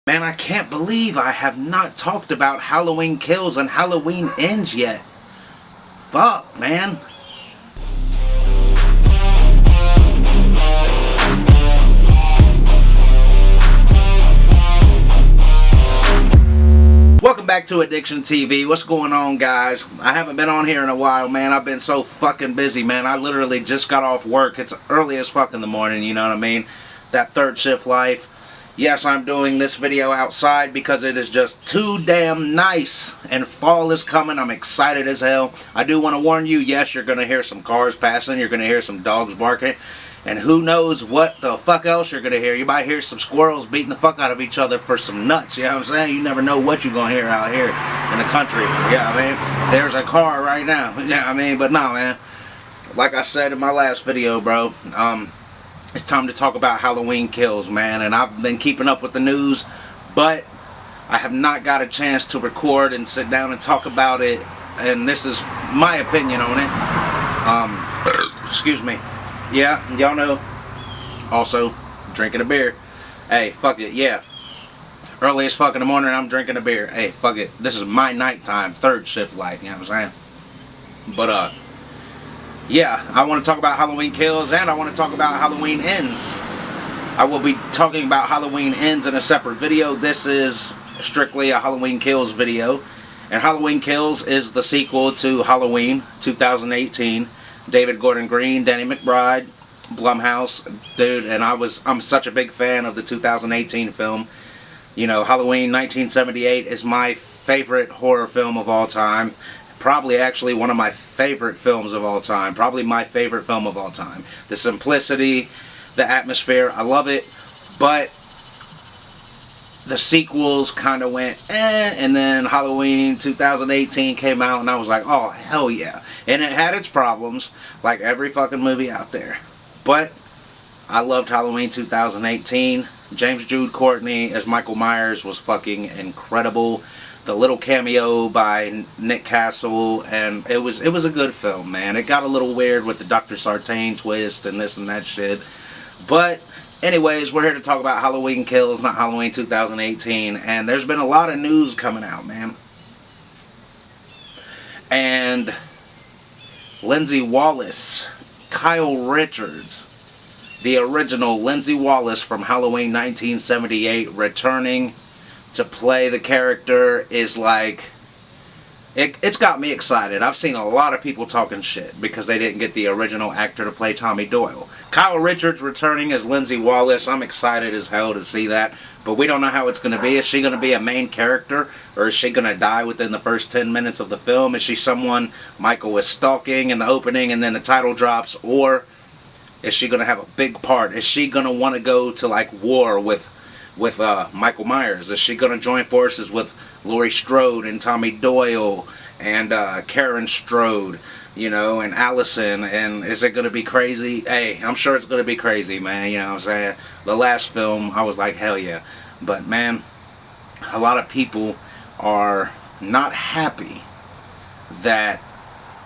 Man, I can't believe I have not talked about Halloween Kills and Halloween Ends yet. Fuck, man. Welcome back to Addiction TV. What's going on, guys? I haven't been on here in a while, man. I've been so fucking busy, man. I literally just got off work. It's early as fuck in the morning, you know what I mean? That third shift life. Yes, I'm doing this video outside because it is just too damn nice. And fall is coming. I'm excited as hell. I do want to warn you, yes, you're going to hear some cars passing. You're going to hear some dogs barking. And who knows what the fuck else you're going to hear. You might hear some squirrels beating the fuck out of each other for some nuts. You know what I'm saying? You never know what you're going to hear out here in the country. Yeah, I mean, there's a car right now. Yeah, I mean, but no, man. Like I said in my last video, bro, it's time to talk about Halloween Kills, man. And I've been keeping up with the news, but I have not got a chance to record and sit down and talk about it. And this is my opinion on it. Excuse me. Yeah, y'all know. Also, drinking a beer. Hey, fuck it, yeah. Early as fuck in the morning, I'm drinking a beer. Hey, fuck it. This is my nighttime, third shift life, you know what I'm saying? But, yeah, I want to talk about Halloween Kills and I want to talk about Halloween Ends. I will be talking about Halloween Ends in a separate video. This is strictly a Halloween Kills video. And Halloween Kills is the sequel to Halloween 2018. David Gordon Green, Danny McBride, Blumhouse, dude, and I'm such a big fan of the 2018 film. You know, Halloween 1978 is my favorite horror film of all time. Probably actually one of my favorite films of all time. Probably my favorite film of all time. The simplicity, the atmosphere, I love it. But the sequels kind of went and then Halloween 2018 came out and I was like, oh, hell yeah. And it had its problems, like every fucking movie out there. But I loved Halloween 2018. James Jude Courtney as Michael Myers was fucking incredible. The little cameo by Nick Castle, and it was a good film, man. It got a little weird with the Dr. Sartain twist and this and that shit. But anyways, we're here to talk about Halloween Kills, not Halloween 2018. And there's been a lot of news coming out, man. And Lindsey Wallace, Kyle Richards, the original Lindsey Wallace from Halloween 1978, returning to play the character is like, it's got me excited. I've seen a lot of people talking shit because they didn't get the original actor to play Tommy Doyle. Kyle Richards returning as Lindsey Wallace, I'm excited as hell to see that. But we don't know how it's going to be. Is she going to be a main character? Or is she going to die within the first 10 minutes of the film? Is she someone Michael is stalking in the opening and then the title drops? Or is she going to have a big part? Is she going to want to go to like war with Michael Myers? Is she going to join forces with Laurie Strode and Tommy Doyle and Karen Strode, you know, and Allison? And is it going to be crazy? Hey, I'm sure it's going to be crazy, man. You know what I'm saying? The last film, I was like, hell yeah. But man, a lot of people are not happy that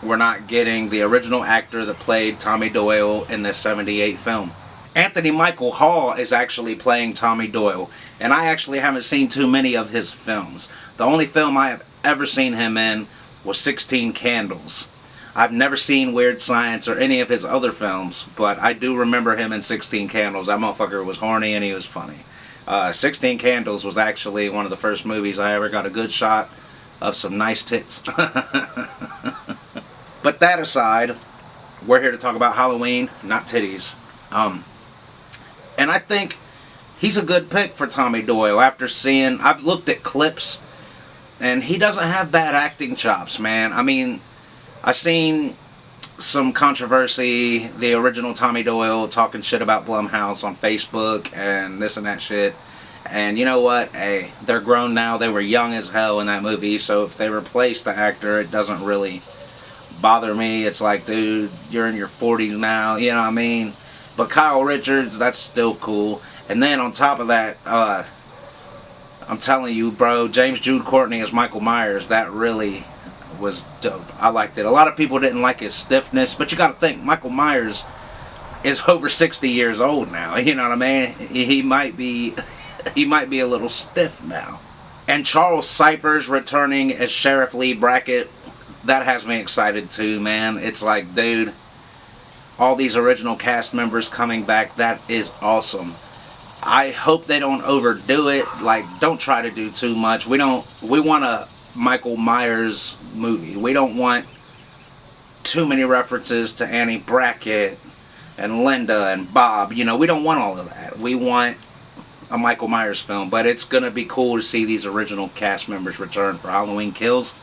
we're not getting the original actor that played Tommy Doyle in the 78 film. Anthony Michael Hall is actually playing Tommy Doyle, and I actually haven't seen too many of his films. The only film I have ever seen him in was 16 Candles. I've never seen Weird Science or any of his other films, but I do remember him in 16 Candles. That motherfucker was horny and he was funny. 16 Candles was actually one of the first movies I ever got a good shot of some nice tits. But that aside, we're here to talk about Halloween, not titties. And I think he's a good pick for Tommy Doyle. After seeing, I've looked at clips, and he doesn't have bad acting chops, man. I mean, I've seen some controversy, the original Tommy Doyle talking shit about Blumhouse on Facebook and this and that shit. And you know what? Hey, they're grown now. They were young as hell in that movie, so if they replace the actor, it doesn't really bother me. It's like, dude, you're in your 40s now, you know what I mean? But Kyle Richards, that's still cool. And then on top of that, I'm telling you, bro, James Jude Courtney as Michael Myers, that really was dope. I liked it. A lot of people didn't like his stiffness, but you got to think, Michael Myers is over 60 years old now. You know what I mean? He might be he might be a little stiff now. And Charles Cypher's returning as Sheriff Lee Brackett. That has me excited too, man. It's like, dude, all these original cast members coming back, that is awesome. I hope they don't overdo it. Like, don't try to do too much. We want a Michael Myers movie. We don't want too many references to Annie Brackett and Linda and Bob. You know, we don't want all of that. We want a Michael Myers film. But it's going to be cool to see these original cast members return for Halloween Kills.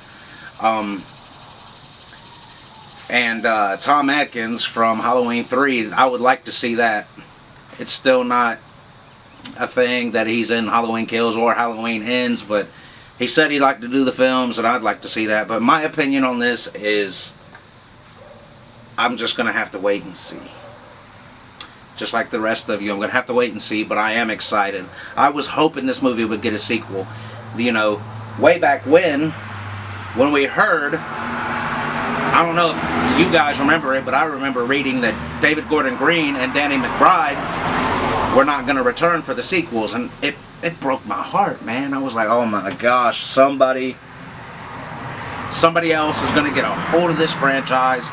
And Tom Atkins from Halloween 3, I would like to see that. It's still not a thing that he's in Halloween Kills or Halloween Ends, but he said he'd like to do the films, and I'd like to see that. But my opinion on this is, I'm just going to have to wait and see. Just like the rest of you, I'm going to have to wait and see, but I am excited. I was hoping this movie would get a sequel. You know, way back when we heard, I don't know if you guys remember it, but I remember reading that David Gordon Green and Danny McBride were not going to return for the sequels, and it broke my heart, man. I was like, oh my gosh, somebody else is going to get a hold of this franchise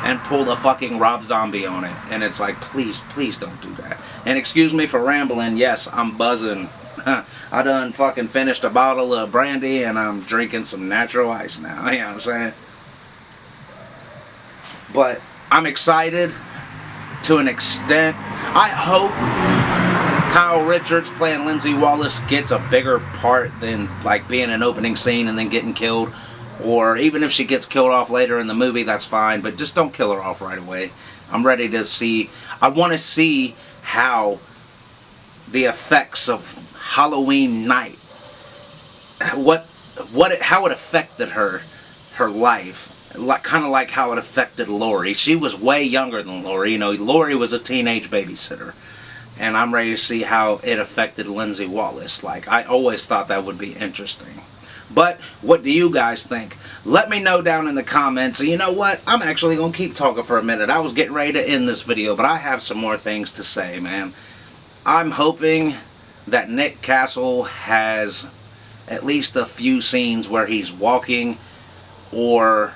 and pull the fucking Rob Zombie on it. And it's like, please don't do that. And excuse me for rambling. Yes, I'm buzzing. I done fucking finished a bottle of brandy and I'm drinking some natural ice now. You know what I'm saying? But I'm excited to an extent. I hope Kyle Richards playing Lindsey Wallace gets a bigger part than like being an opening scene and then getting killed. Or even if she gets killed off later in the movie, that's fine. But just don't kill her off right away. I'm ready to see. I want to see how the effects of Halloween night, how it affected her life. Like, kind of like how it affected Laurie. She was way younger than Laurie. You know, Laurie was a teenage babysitter. And I'm ready to see how it affected Lindsey Wallace. Like, I always thought that would be interesting. But, what do you guys think? Let me know down in the comments. And you know what? I'm actually going to keep talking for a minute. I was getting ready to end this video, but I have some more things to say, man. I'm hoping that Nick Castle has at least a few scenes where he's walking or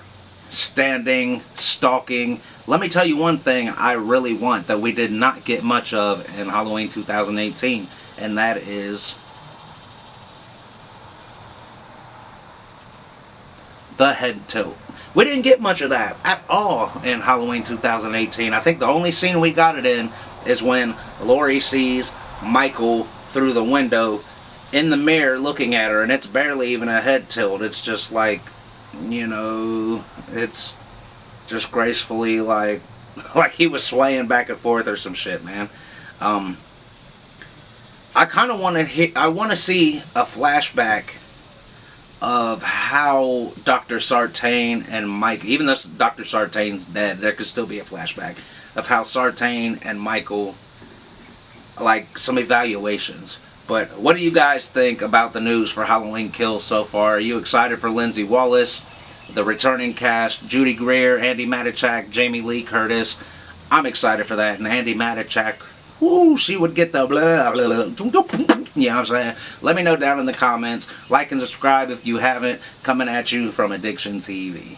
standing, stalking. Let me tell you one thing I really want that we did not get much of in Halloween 2018, and that is the head tilt. We didn't get much of that at all in Halloween 2018. I think the only scene we got it in is when Laurie sees Michael through the window in the mirror looking at her, and it's barely even a head tilt. It's just like, you know, it's just gracefully like he was swaying back and forth or some shit, man. I kind of want to see a flashback of how Dr. Sartain and Mike, even though Dr. Sartain's dead, there could still be a flashback of how Sartain and Michael, like some evaluations. But what do you guys think about the news for Halloween Kills so far? Are you excited for Lindsey Wallace, the returning cast, Judy Greer, Andy Matichak, Jamie Lee Curtis? I'm excited for that. And Andy Matichak, whoo, she would get the blah, blah, blah. You know what I'm saying? Let me know down in the comments. Like and subscribe if you haven't. Coming at you from Addiction TV.